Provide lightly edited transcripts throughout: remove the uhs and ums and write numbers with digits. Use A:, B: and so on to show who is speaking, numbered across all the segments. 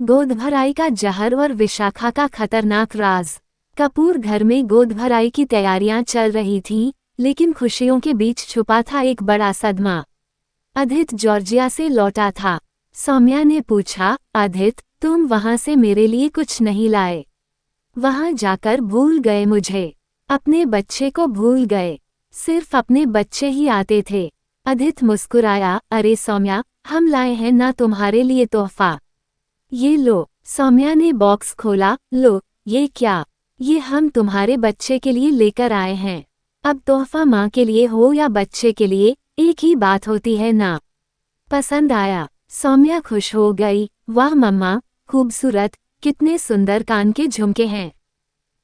A: गोद भराई का जहर और विशाखा का खतरनाक राज। कपूर घर में गोद भराई की तैयारियां चल रही थीं, लेकिन खुशियों के बीच छुपा था एक बड़ा सदमा। अदित जॉर्जिया से लौटा था। सौम्या ने पूछा, अदित, तुम वहां से मेरे लिए कुछ नहीं लाए? वहां जाकर भूल गए मुझे? अपने बच्चे को भूल गए? सिर्फ अपने बच्चे ही आते थे। अदित मुस्कुराया, अरे सौम्या, हम लाए हैं ना तुम्हारे लिए तोहफा। ये लो। सौम्या ने बॉक्स खोला। लो, ये क्या? ये हम तुम्हारे बच्चे के लिए लेकर आए हैं। अब तोहफा माँ के लिए हो या बच्चे के लिए, एक ही बात होती है ना। पसंद आया? सौम्या खुश हो गई। वाह मम्मा, खूबसूरत, कितने सुंदर कान के झुमके हैं।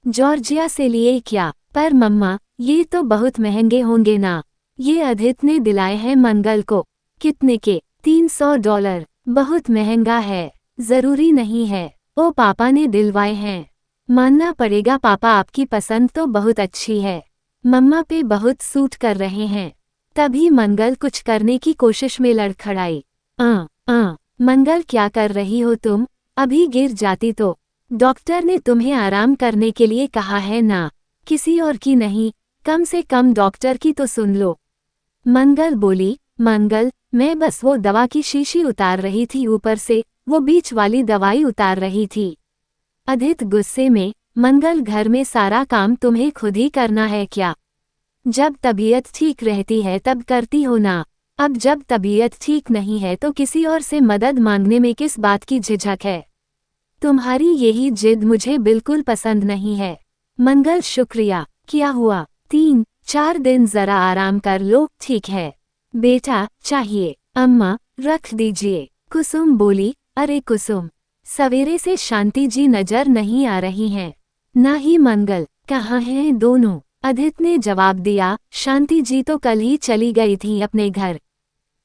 A: जॉर्जिया से लिए क्या? पर मम्मा, ये तो बहुत महंगे होंगे ना। ये अदित ने दिलाए हैं मंगल को। कितने के? $300। बहुत महंगा है। जरूरी नहीं है। ओ पापा ने दिलवाए हैं। मानना पड़ेगा पापा, आपकी पसंद तो बहुत अच्छी है। मम्मा पे बहुत सूट कर रहे हैं। तभी मंगल कुछ करने की कोशिश में लड़खड़ाई। मंगल क्या कर रही हो तुम? अभी गिर जाती तो। डॉक्टर ने तुम्हें आराम करने के लिए कहा है ना, किसी और की नहीं, कम से कम डॉक्टर की तो सुन लो। मंगल बोली, मंगल, मैं बस वो दवा की शीशी उतार रही थी, ऊपर से वो बीच वाली दवाई उतार रही थी। अदित गुस्से में, मंगल घर में सारा काम तुम्हें खुद ही करना है क्या? जब तबीयत ठीक रहती है तब करती हो ना। अब जब तबीयत ठीक नहीं है तो किसी और से मदद मांगने में किस बात की झिझक है? तुम्हारी यही जिद मुझे बिल्कुल पसंद नहीं है। मंगल, शुक्रिया। क्या हुआ? 3-4 दिन जरा आराम कर लो, ठीक है? बेटा, चाहिए। अम्मा, रख दीजिए। कुसुम बोली, अरे कुसुम, सवेरे से शांति जी नजर नहीं आ रही हैं। ना ही मंगल। कहाँ हैं दोनों? अदित ने जवाब दिया, शांति जी तो कल ही चली गई थी अपने घर।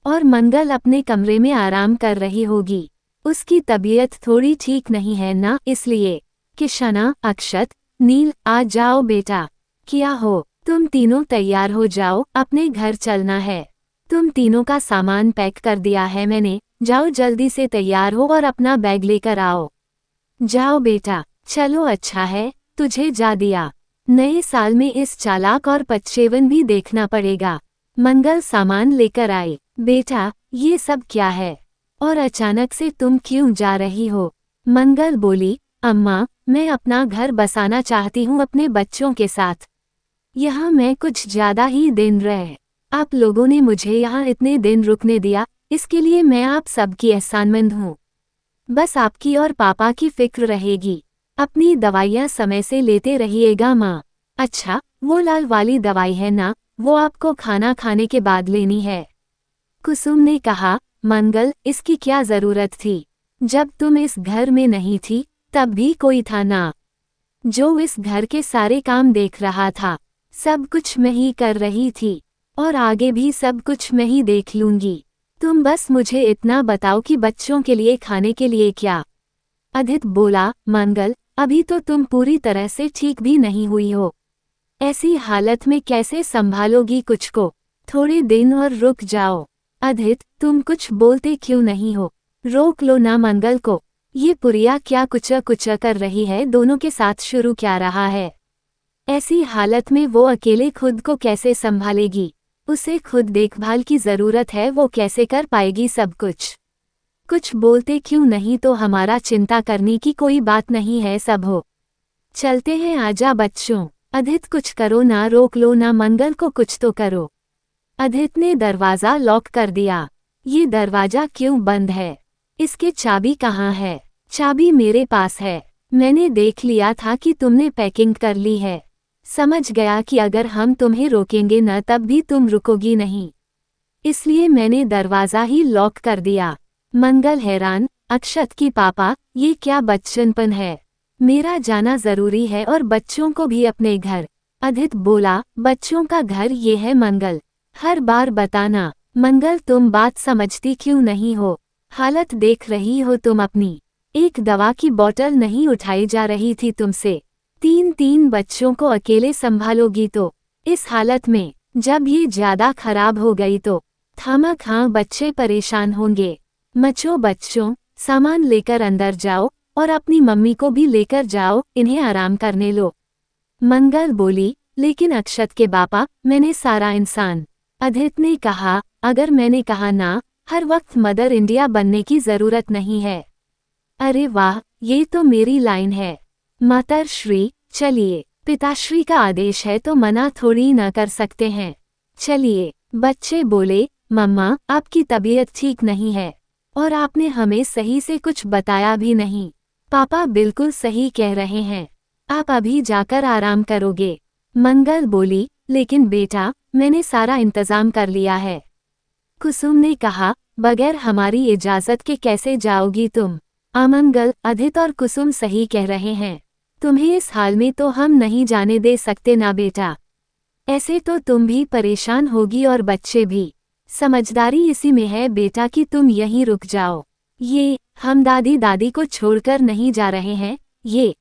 A: और मंगल अपने कमरे में आराम कर रही होगी। उसकी तबीयत थोड़ी ठीक नहीं है ना, इसलिए। किशना, अक्षत, नील, आ जाओ बेटा। क्या हो? तुम तीनों तैयार हो जाओ, अपने घर चलना है। तुम तीनों का सामान पैक कर दिया है मैंने, जाओ जल्दी से तैयार हो और अपना बैग लेकर आओ। जाओ बेटा। चलो, अच्छा है तुझे जा दिया। नए साल में इस चालाक और पच्चेवन भी देखना पड़ेगा। मंगल सामान लेकर आई। बेटा, ये सब क्या है? और अचानक से तुम क्यों जा रही हो? मंगल बोली, अम्मा, मैं अपना घर बसाना चाहती हूँ अपने बच्चों के साथ। यहाँ मैं कुछ ज्यादा ही दिन रह। आप लोगों ने मुझे यहाँ इतने दिन रुकने दिया, इसके लिए मैं आप सबकी एहसानमंद हूँ। बस आपकी और पापा की फिक्र रहेगी। अपनी दवाइयाँ समय से लेते रहिएगा माँ। अच्छा, वो लाल वाली दवाई है ना, वो आपको खाना खाने के बाद लेनी है। कुसुम ने कहा, मंगल, इसकी क्या जरूरत थी? जब तुम इस घर में नहीं थी तब भी कोई था ना, जो इस घर के सारे काम देख रहा था। सब कुछ मैं ही कर रही थी, और आगे भी सब कुछ मैं ही देख लूंगी। तुम बस मुझे इतना बताओ कि बच्चों के लिए खाने के लिए क्या? अदित बोला, मंगल, अभी तो तुम पूरी तरह से ठीक भी नहीं हुई हो। ऐसी हालत में कैसे संभालोगी कुछ को? थोड़े दिन और रुक जाओ। अदित, तुम कुछ बोलते क्यों नहीं हो? रोक लो ना मंगल को। ये पुरिया क्या कुचा कुचा कर रही है? दोनों के साथ शुरू क्या रहा है? ऐसी हालत में वो अकेले खुद को कैसे संभालेगी? उसे खुद देखभाल की जरूरत है, वो कैसे कर पाएगी सब कुछ? कुछ बोलते क्यों नहीं? तो हमारा चिंता करने की कोई बात नहीं है, सब हो। चलते हैं, आजा बच्चों। अदित, कुछ करो ना, रोक लो ना मंगल को, कुछ तो करो। अदित ने दरवाजा लॉक कर दिया। ये दरवाजा क्यों बंद है? इसके चाबी कहाँ है? चाबी मेरे पास है। मैंने देख लिया था कि तुमने पैकिंग कर ली है। समझ गया कि अगर हम तुम्हें रोकेंगे न तब भी तुम रुकोगी नहीं, इसलिए मैंने दरवाजा ही लॉक कर दिया। मंगल हैरान, अक्षत की पापा, ये क्या बच्चनपन है? मेरा जाना जरूरी है और बच्चों को भी अपने घर। अदित बोला, बच्चों का घर ये है मंगल, हर बार बताना। मंगल, तुम बात समझती क्यों नहीं हो? हालत देख रही हो तुम अपनी? एक दवा की बोतल नहीं उठाई जा रही थी तुमसे। 3 बच्चों को अकेले संभालोगी तो? इस हालत में जब ये ज्यादा खराब हो गई तो खामखा बच्चे परेशान होंगे। मचो बच्चों, सामान लेकर अंदर जाओ और अपनी मम्मी को भी लेकर जाओ, इन्हें आराम करने लो। मंगल बोली, लेकिन अक्षत के बापा, मैंने सारा इंसान। अदित ने कहा, अगर मैंने कहा ना, हर वक्त मदर इंडिया बनने की जरूरत नहीं है। अरे वाह, ये तो मेरी लाइन है। मातरश्री, चलिए, पिताश्री का आदेश है तो मना थोड़ी न कर सकते हैं। चलिए। बच्चे बोले, मम्मा, आपकी तबीयत ठीक नहीं है और आपने हमें सही से कुछ बताया भी नहीं। पापा बिल्कुल सही कह रहे हैं, आप अभी जाकर आराम करोगे। मंगल बोली, लेकिन बेटा, मैंने सारा इंतजाम कर लिया है। कुसुम ने कहा, बगैर हमारी इजाजत के कैसे जाओगी तुम? अमंगल, अदित और कुसुम सही कह रहे हैं, तुम्हें इस हाल में तो हम नहीं जाने दे सकते ना बेटा। ऐसे तो तुम भी परेशान होगी और बच्चे भी। समझदारी इसी में है बेटा कि तुम यहीं रुक जाओ। ये, हम दादी दादी को छोड़कर नहीं जा रहे हैं, ये।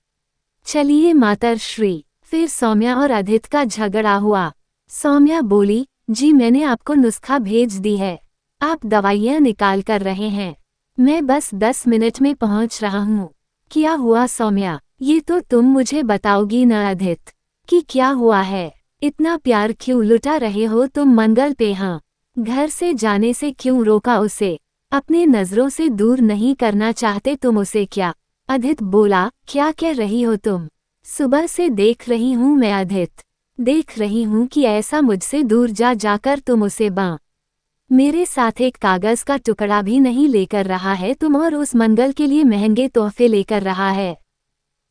A: चलिए मातरश्री। फिर सौम्या और अदित का झगड़ा हुआ। सौम्या बोली, जी मैंने आपको नुस्खा भेज दी है, आप दवाइयाँ निकाल कर रहे हैं, मैं बस 10 मिनट में पहुंच रहा हूँ। क्या हुआ सौम्या? ये तो तुम मुझे बताओगी न अदित, कि क्या हुआ है? इतना प्यार क्यों लुटा रहे हो तुम मंगल पे? हाँ, घर से जाने से क्यों रोका उसे? अपने नजरों से दूर नहीं करना चाहते तुम उसे क्या? अदित बोला, क्या कह रही हो तुम? सुबह से देख रही हूँ मैं अदित, देख रही हूँ कि ऐसा मुझसे दूर जाकर तुम उसे मेरे साथ एक कागज का टुकड़ा भी नहीं लेकर रहा है तुम, और उस मंगल के लिए महंगे तोहफे लेकर रहा है।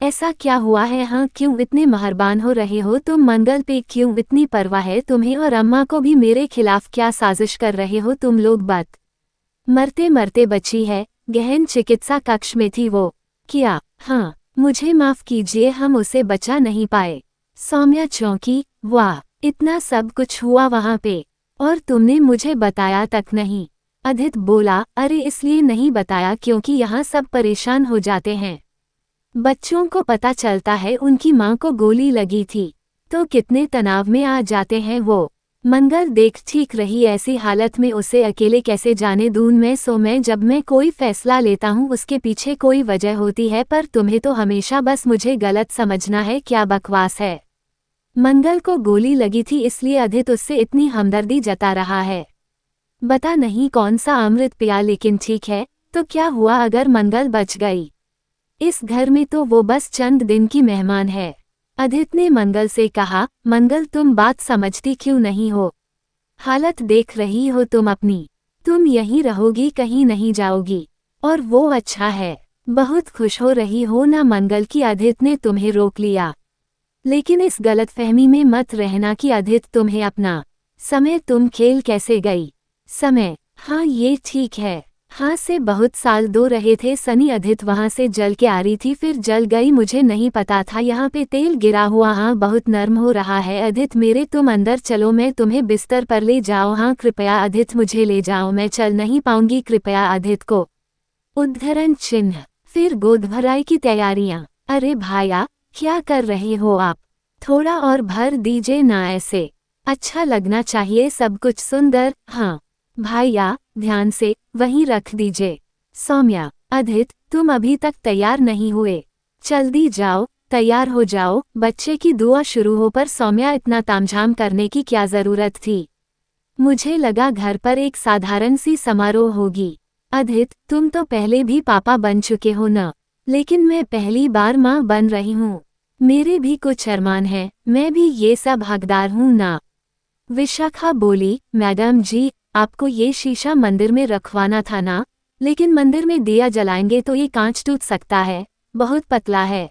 A: ऐसा क्या हुआ है? हाँ, क्यों इतने मेहरबान हो रहे हो तुम मंगल पे? क्यों इतनी परवाह है तुम्हें? और अम्मा को भी मेरे खिलाफ क्या साजिश कर रहे हो तुम लोग? बात मरते मरते बची है, गहन चिकित्सा कक्ष में थी वो। क्या? हाँ, मुझे माफ कीजिए, हम उसे बचा नहीं पाए। सौम्या चौंकी, वाह, इतना सब कुछ हुआ वहाँ पे और तुमने मुझे बताया तक नहीं। अदित बोला, अरे इसलिए नहीं बताया क्योंकि यहाँ सब परेशान हो जाते हैं। बच्चों को पता चलता है उनकी माँ को गोली लगी थी तो कितने तनाव में आ जाते हैं वो। मंगल देख ठीक रही, ऐसी हालत में उसे अकेले कैसे जाने दूं मैं? सो मैं जब मैं कोई फैसला लेता हूँ उसके पीछे कोई वजह होती है, पर तुम्हें तो हमेशा बस मुझे गलत समझना है। क्या बकवास है? मंगल को गोली लगी थी इसलिए अदित उससे इतनी हमदर्दी जता रहा है। बता नहीं कौन सा अमृत पिया, लेकिन ठीक है, तो क्या हुआ अगर मंगल बच गई? इस घर में तो वो बस चंद दिन की मेहमान है। अदित ने मंगल से कहा, मंगल तुम बात समझती क्यों नहीं हो? हालत देख रही हो तुम अपनी, तुम यहीं रहोगी, कहीं नहीं जाओगी, और वो अच्छा है। बहुत खुश हो रही हो ना मंगल की अदित ने तुम्हें रोक लिया, लेकिन इस गलतफहमी में मत रहना कि अदित तुम्हें अपना समय, तुम खेल कैसे गई? समय, हाँ ये ठीक है, हाँ से बहुत साल दो रहे थे सनी। अदित वहाँ से जल के आ रही थी फिर जल गई, मुझे नहीं पता था यहाँ पे तेल गिरा हुआ। हाँ बहुत नर्म हो रहा है अदित मेरे, तुम अंदर चलो, मैं तुम्हें बिस्तर पर ले जाओ। हाँ कृपया अदित मुझे ले जाओ, मैं चल नहीं पाऊंगी, कृपया अदित को। उद्धरण चिन्ह। फिर गोद भराई की तैयारियां। अरे भाया, क्या कर रहे हो आप? थोड़ा और भर दीजिए ना, ऐसे अच्छा लगना चाहिए सब कुछ सुंदर। हाँ भाइया, ध्यान से वहीं रख दीजिए। सौम्या, अदित तुम अभी तक तैयार नहीं हुए, जल्दी जाओ तैयार हो जाओ। बच्चे की दुआ शुरू हो पर सौम्या इतना तामझाम करने की क्या जरूरत थी? मुझे लगा घर पर एक साधारण सी समारोह होगी। अदित तुम तो पहले भी पापा बन चुके हो न, लेकिन मैं पहली बार माँ बन रही हूँ। मेरे भी कुछ अरमान हैं, मैं भी ये सब हकदार हूँ ना। विशाखा बोली, मैडम जी आपको ये शीशा मंदिर में रखवाना था ना, लेकिन मंदिर में दिया जलाएंगे तो ये कांच टूट सकता है, बहुत पतला है,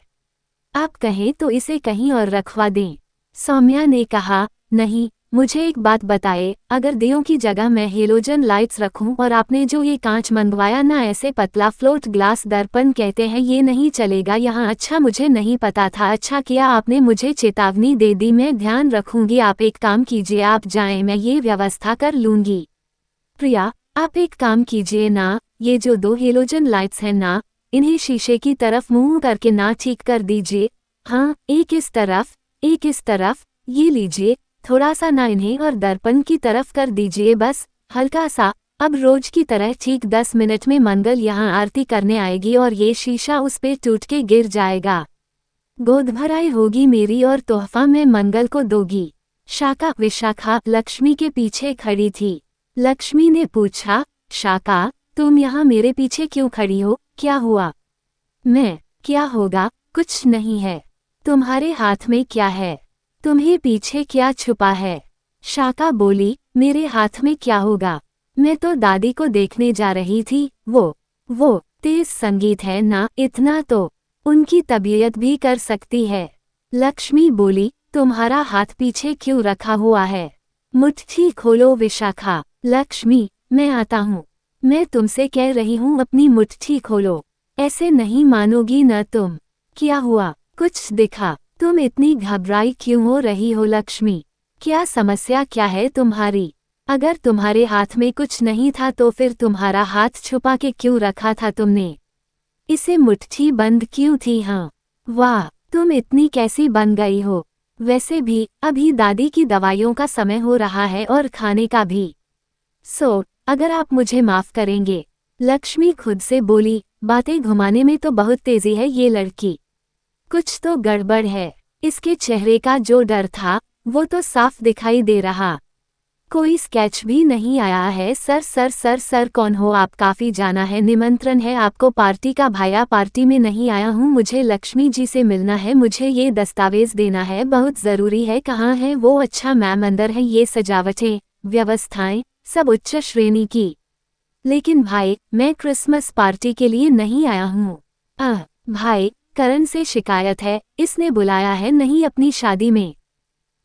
A: आप कहें तो इसे कहीं और रखवा दें। सौम्या ने कहा, नहीं, मुझे एक बात बताए, अगर दियों की जगह मैं हेलोजन लाइट्स रखूं और आपने जो ये कांच मंगवाया ना ऐसे पतला फ्लोट ग्लास दर्पण कहते हैं, ये नहीं चलेगा यहाँ। अच्छा मुझे नहीं पता था, अच्छा किया आपने मुझे चेतावनी दे दी, मैं ध्यान रखूंगी। आप एक काम कीजिए, आप जाएं, मैं ये व्यवस्था कर लूंगी। प्रिया, आप एक काम कीजिए ना, ये जो 2 हेलोजन लाइट्स हैं ना, इन्हें शीशे की तरफ मुंह करके ना ठीक कर दीजिए। हाँ, एक इस तरफ, एक इस तरफ, ये लीजिए, थोड़ा सा ना इन्हें और दर्पण की तरफ कर दीजिए, बस हल्का सा, अब रोज की तरह ठीक 10 मिनट में मंगल यहाँ आरती करने आएगी और ये शीशा उस पे टूट के गिर जाएगा। गोद भराई होगी मेरी और तोहफा में मंगल को दोगी। शाका विशाखा लक्ष्मी के पीछे खड़ी थी। लक्ष्मी ने पूछा, शाका तुम यहाँ मेरे पीछे क्यों खड़ी हो, क्या हुआ? मैं, क्या होगा, कुछ नहीं है। तुम्हारे हाथ में क्या है? तुम्हें पीछे क्या छुपा है? शाका बोली, मेरे हाथ में क्या होगा, मैं तो दादी को देखने जा रही थी। वो तेज संगीत है ना, इतना तो उनकी तबीयत भी कर सकती है। लक्ष्मी बोली, तुम्हारा हाथ पीछे क्यों रखा हुआ है? मुट्ठी खोलो विशाखा। लक्ष्मी, मैं आता हूँ। मैं तुमसे कह रही हूँ अपनी मुट्ठी खोलो। ऐसे नहीं मानोगी न तुम। क्या हुआ, कुछ दिखा? तुम इतनी घबराई क्यों हो रही हो लक्ष्मी? क्या समस्या क्या है तुम्हारी? अगर तुम्हारे हाथ में कुछ नहीं था तो फिर तुम्हारा हाथ छुपा के क्यों रखा था तुमने? इसे मुट्ठी बंद क्यों थी? हाँ, वाह, तुम इतनी कैसी बन गई हो? वैसे भी अभी दादी की दवाइयों का समय हो रहा है और खाने का भी। अगर आप मुझे माफ करेंगे। लक्ष्मी खुद से बोली, बातें घुमाने में तो बहुत तेजी है ये लड़की। कुछ तो गड़बड़ है। इसके चेहरे का जो डर था वो तो साफ दिखाई दे रहा। कोई स्केच भी नहीं आया है। सर कौन हो आप? काफी जाना है, निमंत्रण है आपको पार्टी का। भाया पार्टी में नहीं आया हूँ, मुझे लक्ष्मी जी से मिलना है, मुझे ये दस्तावेज देना है, बहुत जरूरी है। कहाँ है वो? अच्छा मैम अंदर है। ये सजावटें व्यवस्थाएं सब उच्च श्रेणी की। लेकिन भाई मैं क्रिसमस पार्टी के लिए नहीं आया हूँ। भाई करण से शिकायत है, इसने बुलाया है नहीं अपनी शादी में।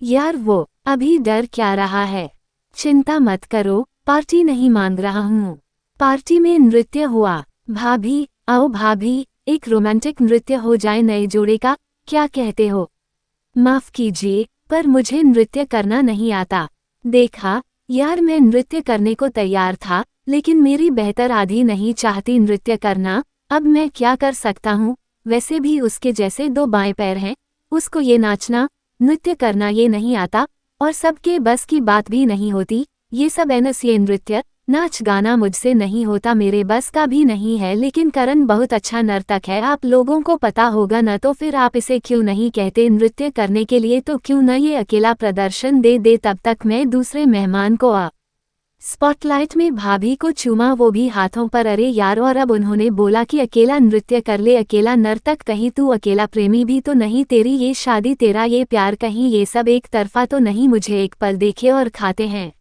A: यार वो अभी डर क्या रहा है? चिंता मत करो, पार्टी नहीं मांग रहा हूँ। पार्टी में नृत्य हुआ। भाभी आओ भाभी, एक रोमांटिक नृत्य हो जाए नए जोड़े का, क्या कहते हो? माफ कीजिए पर मुझे नृत्य करना नहीं आता। देखा यार, मैं नृत्य करने को तैयार था लेकिन मेरी बेहतर आधी नहीं चाहती नृत्य करना। अब मैं क्या कर सकता हूँ? वैसे भी उसके जैसे दो बाएं पैर हैं, उसको ये नाचना नृत्य करना ये नहीं आता और सबके बस की बात भी नहीं होती। ये सब एनस, ये नृत्य नाच गाना मुझसे नहीं होता, मेरे बस का भी नहीं है। लेकिन करण बहुत अच्छा नर्तक है, आप लोगों को पता होगा न, तो फिर आप इसे क्यों नहीं कहते नृत्य करने के लिए? तो क्यों न ये अकेला प्रदर्शन दे तब तक मैं दूसरे मेहमान को स्पॉटलाइट में भाभी को चूमा, वो भी हाथों पर। अरे यार, और अब उन्होंने बोला कि अकेला नृत्य कर ले, अकेला नर्तक? कहीं तू अकेला प्रेमी भी तो नहीं? तेरी ये शादी, तेरा ये प्यार, कहीं ये सब एक तरफा तो नहीं? मुझे एक पल देखे और खाते हैं,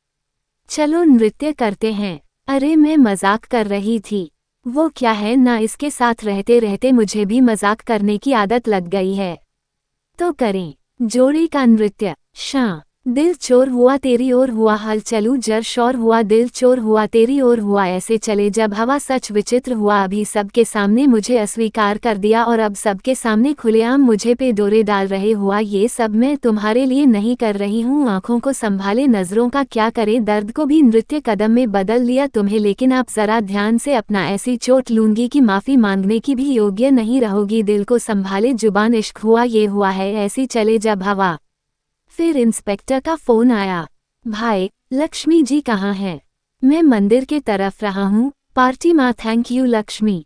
A: चलो नृत्य करते हैं। अरे मैं मजाक कर रही थी। वो क्या है ना, इसके साथ रहते रहते मुझे भी मजाक करने की आदत लग गई है। तो करें जोड़ी का नृत्य। दिल चोर हुआ तेरी ओर हुआ, हल चलू जर शोर हुआ, दिल चोर हुआ तेरी ओर हुआ, ऐसे चले जब हवा, सच विचित्र हुआ। अभी सबके सामने मुझे अस्वीकार कर दिया और अब सबके सामने खुलेआम मुझे पे डोरे डाल रहे हुआ। ये सब मैं तुम्हारे लिए नहीं कर रही हूँ। आंखों को संभाले, नजरों का क्या करे, दर्द को भी नृत्य कदम में बदल लिया तुम्हें। लेकिन आप जरा ध्यान से अपना, ऐसी चोट लूंगी कि माफी मांगने की भी योग्य नहीं रहोगी। दिल को संभाले, जुबान इश्क हुआ ये हुआ है, ऐसी चले जब हवा। फिर इंस्पेक्टर का फोन आया। भाई लक्ष्मी जी कहाँ हैं? मैं मंदिर के तरफ रहा हूँ, पार्टी माँ। Thank you Lakshmi.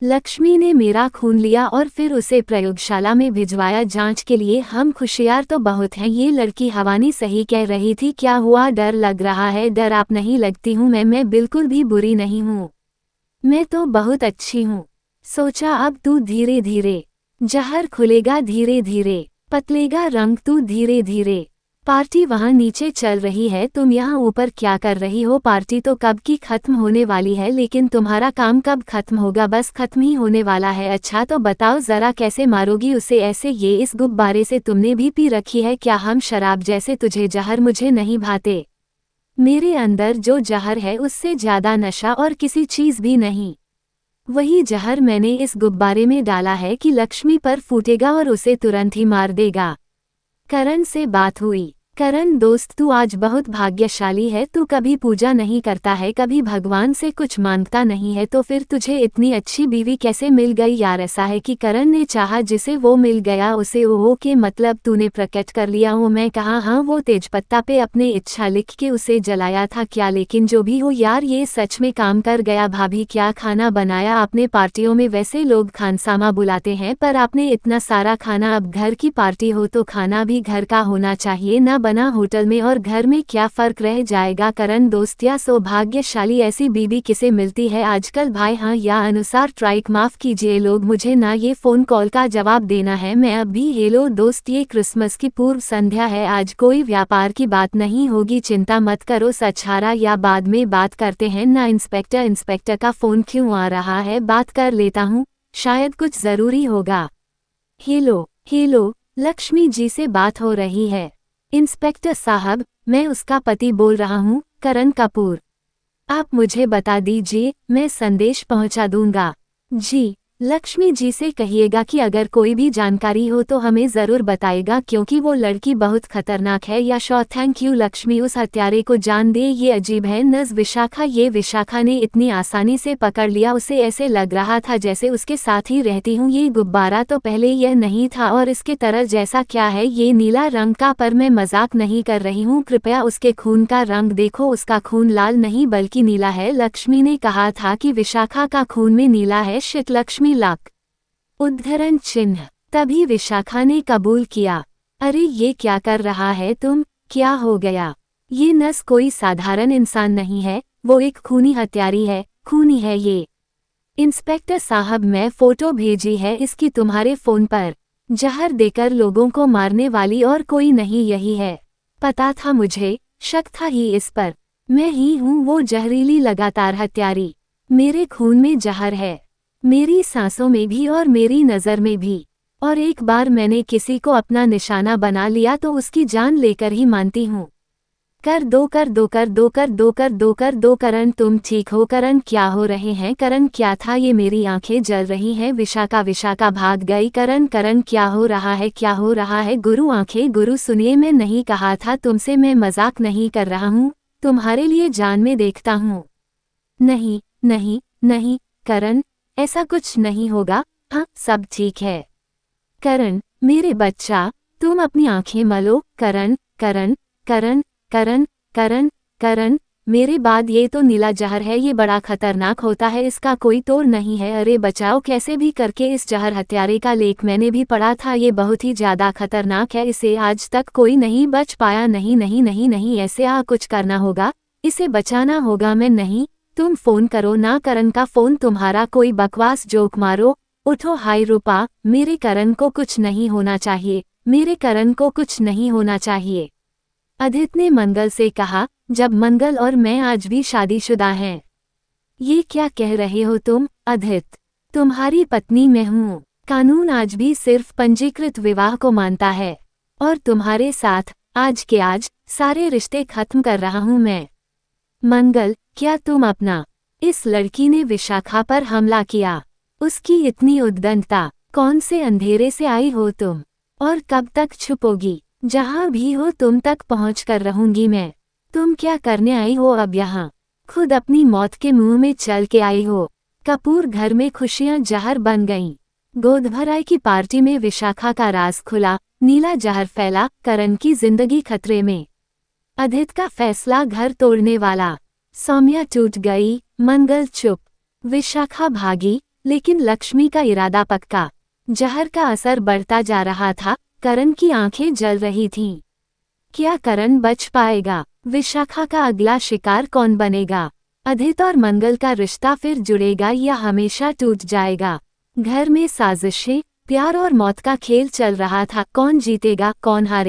A: लक्ष्मी ने मेरा खून लिया और फिर उसे प्रयोगशाला में भिजवाया जांच के लिए। हम खुशियार तो बहुत हैं। ये लड़की हवानी सही कह रही थी। क्या हुआ, डर लग रहा है? डर आप नहीं लगती हूँ मैं बिल्कुल भी बुरी नहीं हूँ, मैं तो बहुत अच्छी हूँ। सोचा अब तू धीरे धीरे, जहर खुलेगा धीरे धीरे, पतलेगा रंग तू धीरे धीरे। पार्टी वहाँ नीचे चल रही है, तुम यहाँ ऊपर क्या कर रही हो? पार्टी तो कब की खत्म होने वाली है, लेकिन तुम्हारा काम कब खत्म होगा? बस खत्म ही होने वाला है। अच्छा तो बताओ जरा, कैसे मारोगी उसे ऐसे? ये इस गुब्बारे से तुमने भी पी रखी है क्या? हम शराब जैसे तुझे जहर मुझे नहीं भाते। मेरे अंदर जो जहर है उससे ज्यादा नशा और किसी चीज भी नहीं। वही जहर मैंने इस गुब्बारे में डाला है कि लक्ष्मी पर फूटेगा और उसे तुरंत ही मार देगा। करण से बात हुई। करण दोस्त, तू आज बहुत भाग्यशाली है। तू कभी पूजा नहीं करता है, कभी भगवान से कुछ मांगता नहीं है, तो फिर तुझे इतनी अच्छी बीवी कैसे मिल गई यार। ऐसा है कि करण ने चाहा जिसे वो मिल गया उसे। ओहो के मतलब तूने प्रकट कर लिया हो। मैं कहा हाँ, वो तेजपत्ता पे अपने इच्छा लिख के उसे जलाया था क्या। लेकिन जो भी हो यार, ये सच में काम कर गया। भाभी क्या खाना बनाया आपने पार्टियों में? वैसे लोग खानसामा बुलाते हैं, पर आपने इतना सारा खाना। अब घर की पार्टी हो तो खाना भी घर का होना चाहिए ना, बना होटल में। और घर में क्या फर्क रह जाएगा। करण दोस्त, या सौभाग्यशाली ऐसी बीबी किसे मिलती है आजकल भाई। हाँ या अनुसार ट्राइक माफ कीजिए लोग, मुझे ना ये फोन कॉल का जवाब देना है। मैं अब भी हेलो दोस्त, ये क्रिसमस की पूर्व संध्या है, आज कोई व्यापार की बात नहीं होगी, चिंता मत करो। सचहारा या बाद में बात करते हैं ना। इंस्पेक्टर का फोन क्यों आ रहा है? बात कर लेता हूँ, शायद कुछ जरूरी होगा। हेलो, लक्ष्मी जी से बात हो रही है? इंस्पेक्टर साहब, मैं उसका पति बोल रहा हूँ, करण कपूर। आप मुझे बता दीजिए, मैं संदेश पहुंचा दूंगा। जी, लक्ष्मी जी से कहिएगा कि अगर कोई भी जानकारी हो तो हमें ज़रूर बताएगा, क्योंकि वो लड़की बहुत खतरनाक है। या शो थैंक यू लक्ष्मी, उस हत्यारे को जान दे। ये अजीब है नज विशाखा, ये विशाखा ने इतनी आसानी से पकड़ लिया उसे। ऐसे लग रहा था जैसे उसके साथ ही रहती हूँ। ये गुब्बारा तो पहले यह नहीं था, और इसके तरह जैसा क्या है ये नीला रंग का। पर मैं मजाक नहीं कर रही हूँ, कृपया उसके खून का रंग देखो, उसका खून लाल नहीं बल्कि नीला है। लक्ष्मी ने कहा था कि विशाखा का खून में नीला है। शिट लक्ष्मी लाख उद्धरण चिन्ह। तभी विशाखा ने कबूल किया। अरे ये क्या कर रहा है तुम, क्या हो गया? ये नस कोई साधारण इंसान नहीं है, वो एक खूनी हत्यारी है, खूनी है ये। इंस्पेक्टर साहब, मैं फोटो भेजी है इसकी तुम्हारे फोन पर। जहर देकर लोगों को मारने वाली और कोई नहीं, यही है। पता था मुझे, शक था ही इस पर। मैं ही हूँ वो जहरीली लगातार हत्यारी। मेरे खून में जहर है, मेरी सांसों में भी और मेरी नज़र में भी। और एक बार मैंने किसी को अपना निशाना बना लिया तो उसकी जान लेकर ही मानती हूँ। कर दो करण, तुम ठीक हो? करण, क्या हो रहे हैं? करण, क्या था ये? मेरी आंखें जल रही हैं। विशाखा भाग गई। करण, क्या हो रहा है? क्या हो रहा है? गुरु आंखें, गुरु सुनिए, मैं नहीं कहा था तुमसे, मैं मजाक नहीं कर रहा हूँ, तुम्हारे लिए जान में देखता हूँ। नहीं करण, ऐसा कुछ नहीं होगा। हाँ, सब ठीक है। करण, मेरे बच्चा, तुम अपनी आंखें मलो। करण, मेरे बाद ये तो नीला जहर है, ये बड़ा खतरनाक होता है, इसका कोई तोड़ नहीं है। अरे बचाओ, कैसे भी करके इस जहर हत्यारे का लेख मैंने भी पढ़ा था, ये बहुत ही ज्यादा खतरनाक है, इसे आज तक कोई नहीं बच पाया। नहीं, ऐसे कुछ करना होगा, इसे बचाना होगा। मैं नहीं, तुम फोन करो ना, करण का फोन। तुम्हारा कोई बकवास जोक मारो, उठो। हाय रूपा, मेरे करण को कुछ नहीं होना चाहिए, मेरे करण को कुछ नहीं होना चाहिए। अदित ने मंगल से कहा, जब मंगल और मैं आज भी शादीशुदा हैं। ये क्या कह रहे हो तुम अदित? तुम्हारी पत्नी मैं हूँ। कानून आज भी सिर्फ पंजीकृत विवाह को मानता है, और तुम्हारे साथ आज के आज सारे रिश्ते खत्म कर रहा हूँ मैं। मंगल, क्या तुम अपना? इस लड़की ने विशाखा पर हमला किया, उसकी इतनी उद्दंडता, कौन से अंधेरे से आई हो तुम, और कब तक छुपोगी? जहां भी हो तुम तक पहुंच कर रहूंगी मैं। तुम क्या करने आई हो अब यहाँ? खुद अपनी मौत के मुंह में चल के आई हो। कपूर घर में खुशियां जहर बन गईं। गोदभराई की पार्टी में विशाखा का राज खुला, नीला जहर फैला, करण की जिंदगी खतरे में। अदित का फैसला घर तोड़ने वाला। सौम्या टूट गई, मंगल चुप, विशाखा भागी, लेकिन लक्ष्मी का इरादा पक्का। जहर का असर बढ़ता जा रहा था, करण की आंखें जल रही थीं। क्या करण बच पाएगा? विशाखा का अगला शिकार कौन बनेगा? अदित और मंगल का रिश्ता फिर जुड़ेगा या हमेशा टूट जाएगा? घर में साजिशें, प्यार और मौत का खेल चल रहा था। कौन जीतेगा, कौन हारेगा?